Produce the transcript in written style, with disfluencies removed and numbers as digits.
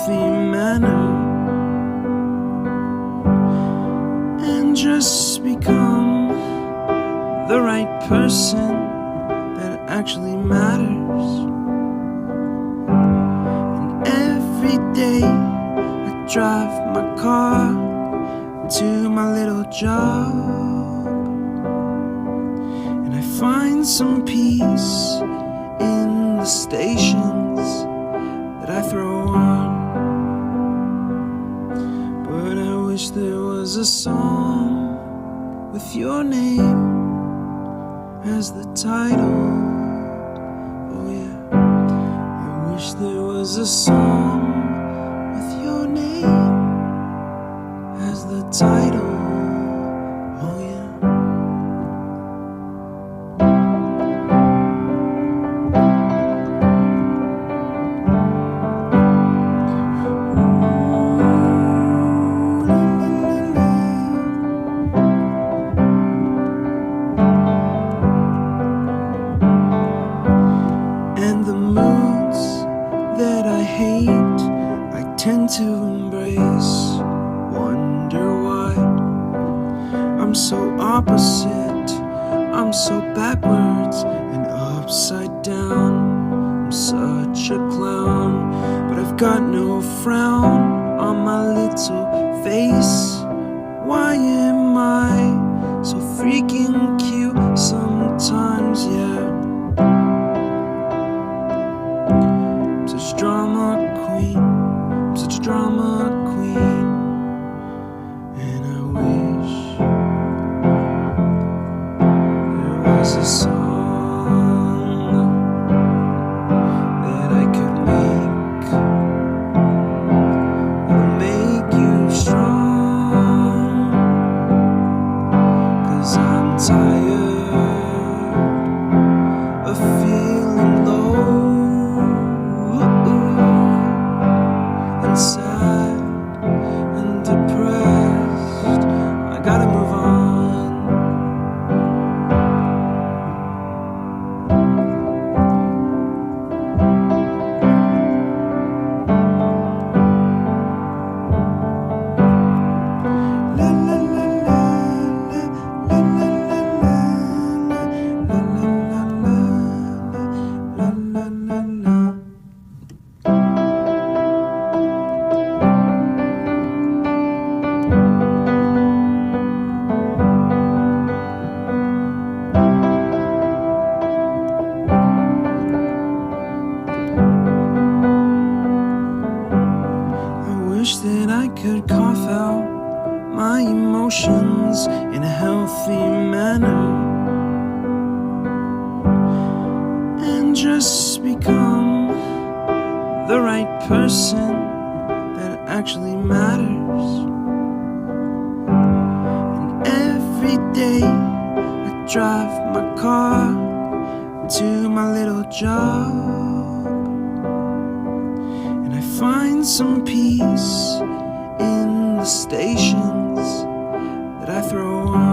healthy manner and just become the right person that actually matters. And every day I drive my car to my little job, and I find some peace in the stations that I throw on. But I wish there was a song with your name as the title. Oh yeah, I wish there was a song with your name as the title. Oh yeah. And the moods that I hate, I tend to embrace. Wonder why I'm so opposite, I'm so backwards and upside down. I'm such a clown, but I've got no frown on my little face. Why am I so freaking cute sometimes, yeah? I'm such a drama queen, I'm such a drama queen. And I wish there was a song that I could make that'll make you strong. 'Cause I'm tired of feeling low and sad and depressed. I gotta move on. La la la la la la la la la la la. I wish that I could cough out my emotions in a healthy manner and just become the right person that actually matters. And every day I drive my car to my little job, and I find some peace in the stations that I throw on.